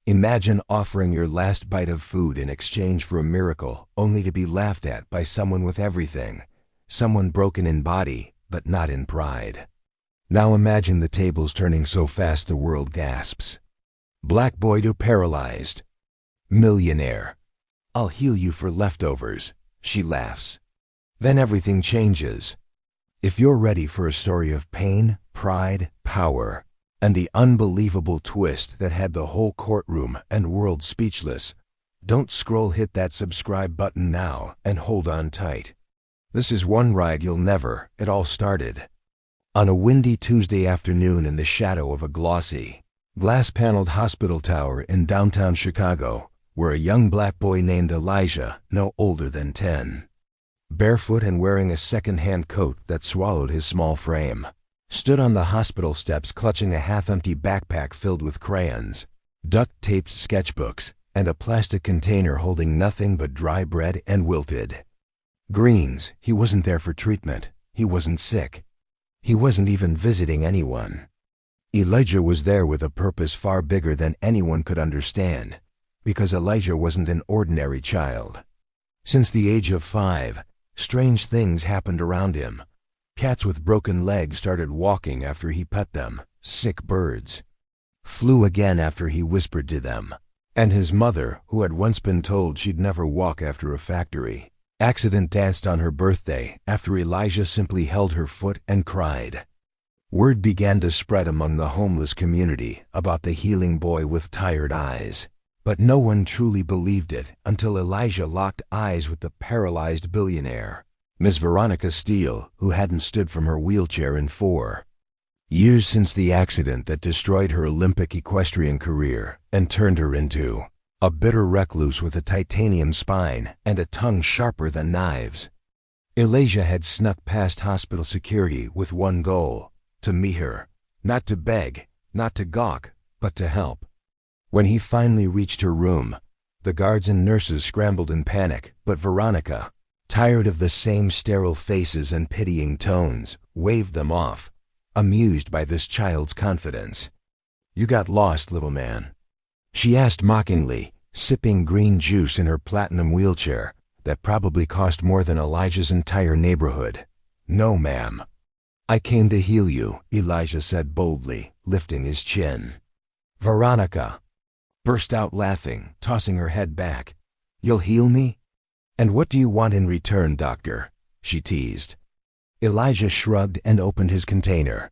Imagine offering your last bite of food in exchange for a miracle, only to be laughed at by someone with everything. Someone broken in body, but not in pride. Now imagine the tables turning so fast the world gasps. Black boy to paralyzed. Millionaire. I'll heal you for leftovers, she laughs. Then everything changes. If you're ready for a story of pain, pride, power, and the unbelievable twist that had the whole courtroom and world speechless, don't scroll, hit that subscribe button now and hold on tight. This is one ride you'll never. It all started on a windy Tuesday afternoon in the shadow of a glossy, glass-paneled hospital tower in downtown Chicago, where a young black boy named Elijah, no older than 10, barefoot and wearing a second-hand coat that swallowed his small frame, stood on the hospital steps clutching a half-empty backpack filled with crayons, duct-taped sketchbooks, and a plastic container holding nothing but dry bread and wilted greens. He wasn't there for treatment. He wasn't sick. He wasn't even visiting anyone. Elijah was there with a purpose far bigger than anyone could understand, because Elijah wasn't an ordinary child. Since the age of 5, strange things happened around him. Cats with broken legs started walking after he pet them. Sick birds flew again after he whispered to them. And his mother, who had once been told she'd never walk after a factory accident, danced on her birthday after Elijah simply held her foot and cried. Word began to spread among the homeless community about the healing boy with tired eyes. But no one truly believed it until Elijah locked eyes with the paralyzed billionaire, Miss Veronica Steele, who hadn't stood from her wheelchair in 4 years since the accident that destroyed her Olympic equestrian career and turned her into a bitter recluse with a titanium spine and a tongue sharper than knives. Elijah had snuck past hospital security with one goal: to meet her, not to beg, not to gawk, but to help. When he finally reached her room, the guards and nurses scrambled in panic, but Veronica, tired of the same sterile faces and pitying tones, waved them off, amused by this child's confidence. "You got lost, little man?" she asked mockingly, sipping green juice in her platinum wheelchair that probably cost more than Elijah's entire neighborhood. "No, ma'am. I came to heal you," Elijah said boldly, lifting his chin. Veronica burst out laughing, tossing her head back. "You'll heal me? And what do you want in return, doctor?" she teased. Elijah shrugged and opened his container.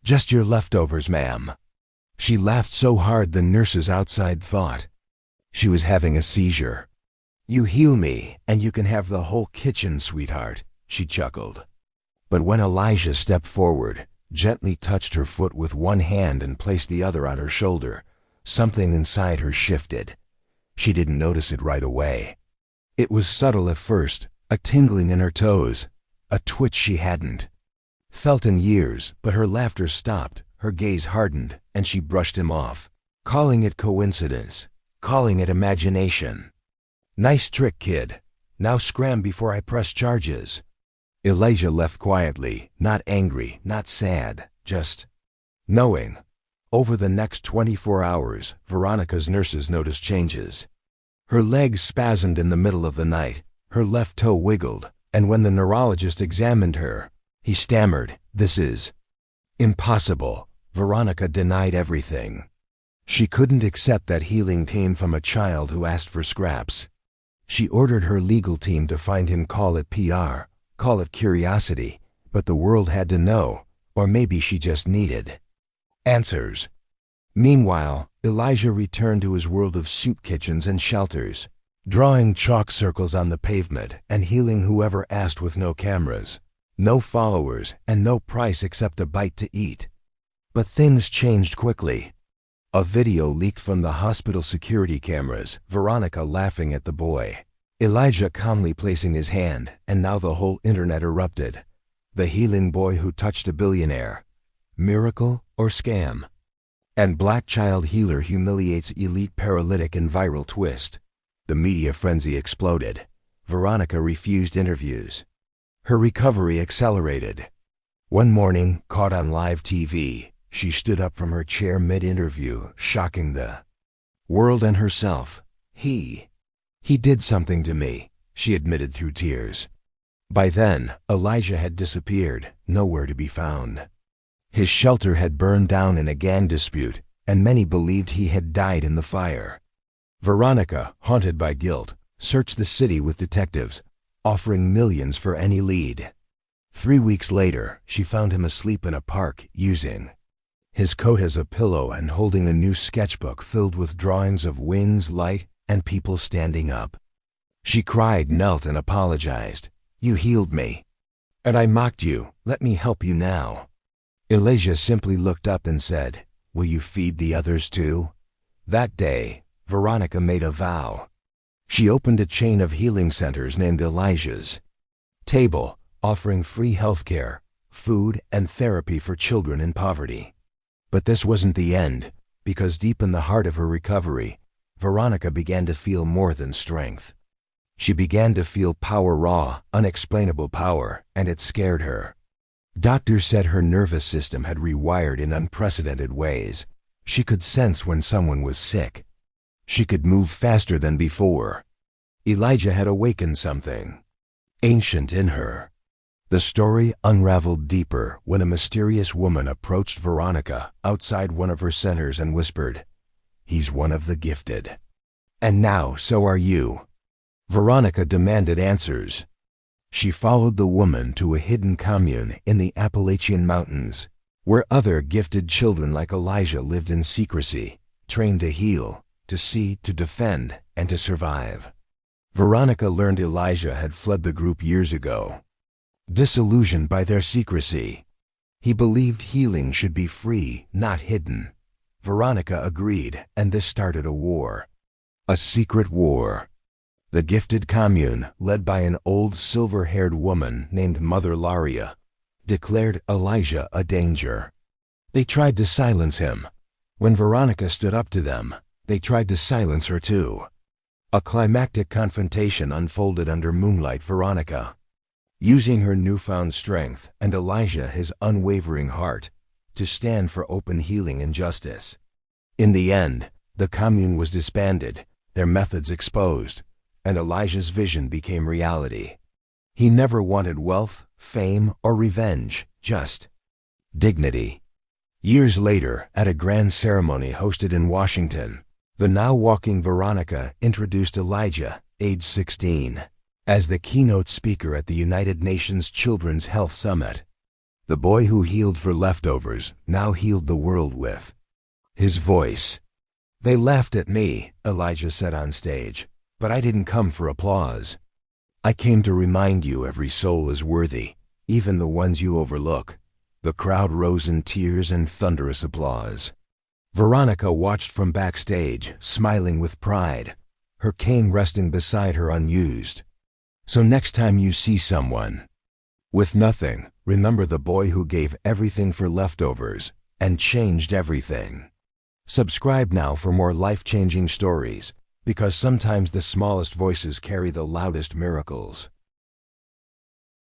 "Just your leftovers, ma'am." She laughed so hard the nurses outside thought she was having a seizure. "You heal me, and you can have the whole kitchen, sweetheart," she chuckled. But when Elijah stepped forward, gently touched her foot with one hand and placed the other on her shoulder, something inside her shifted. She didn't notice it right away. It was subtle at first, a tingling in her toes, a twitch she hadn't felt in years, but her laughter stopped, her gaze hardened, and she brushed him off, calling it coincidence, calling it imagination. "Nice trick, kid. Now scram before I press charges." Elijah left quietly, not angry, not sad, just knowing. Over the next 24 hours, Veronica's nurses noticed changes. Her legs spasmed in the middle of the night, her left toe wiggled, and when the neurologist examined her, he stammered, "This is impossible." Veronica denied everything. She couldn't accept that healing came from a child who asked for scraps. She ordered her legal team to find him, call it PR, call it curiosity, but the world had to know, or maybe she just needed answers. Meanwhile, Elijah returned to his world of soup kitchens and shelters, drawing chalk circles on the pavement and healing whoever asked with no cameras, no followers, and no price except a bite to eat. But things changed quickly. A video leaked from the hospital security cameras, Veronica laughing at the boy, Elijah calmly placing his hand, and now the whole internet erupted. The healing boy who touched a billionaire. Miracle or scam? And black child healer humiliates elite paralytic in viral twist. The media frenzy exploded. Veronica refused interviews. Her recovery accelerated. One morning, caught on live TV, she stood up from her chair mid-interview, shocking the world and herself. He did something to me, she admitted through tears. By then, Elijah had disappeared, nowhere to be found. His shelter had burned down in a gang dispute, and many believed he had died in the fire. Veronica, haunted by guilt, searched the city with detectives, offering millions for any lead. 3 weeks later, she found him asleep in a park, using his coat as a pillow and holding a new sketchbook filled with drawings of winds, light, and people standing up. She cried, knelt, and apologized. "You healed me. And I mocked you. Let me help you now." Elijah simply looked up and said, "Will you feed the others too?" That day, Veronica made a vow. She opened a chain of healing centers named Elijah's Table, offering free health care, food, and therapy for children in poverty. But this wasn't the end, because deep in the heart of her recovery, Veronica began to feel more than strength. She began to feel power, raw, unexplainable power, and it scared her. Doctors said her nervous system had rewired in unprecedented ways. She could sense when someone was sick. She could move faster than before. Elijah had awakened something ancient in her. The story unraveled deeper when a mysterious woman approached Veronica outside one of her centers and whispered, "He's one of the gifted. And now so are you." Veronica demanded answers. She followed the woman to a hidden commune in the Appalachian Mountains, where other gifted children like Elijah lived in secrecy, trained to heal, to see, to defend, and to survive. Veronica learned Elijah had fled the group years ago, disillusioned by their secrecy. He believed healing should be free, not hidden. Veronica agreed, and this started a war. A secret war. The gifted commune, led by an old silver-haired woman named Mother Laria, declared Elijah a danger. They tried to silence him. When Veronica stood up to them, they tried to silence her too. A climactic confrontation unfolded under moonlight. Veronica, using her newfound strength and Elijah, his unwavering heart, to stand for open healing and justice. In the end, the commune was disbanded, their methods exposed, and Elijah's vision became reality. He never wanted wealth, fame, or revenge, just dignity. Years later, at a grand ceremony hosted in Washington, the now walking Veronica introduced Elijah, age 16, as the keynote speaker at the United Nations Children's Health Summit. The boy who healed for leftovers now healed the world with his voice. "They laughed at me," Elijah said on stage, "but I didn't come for applause. I came to remind you every soul is worthy, even the ones you overlook." The crowd rose in tears and thunderous applause. Veronica watched from backstage, smiling with pride, her cane resting beside her unused. So next time you see someone with nothing, remember the boy who gave everything for leftovers and changed everything. Subscribe now for more life-changing stories, because sometimes the smallest voices carry the loudest miracles.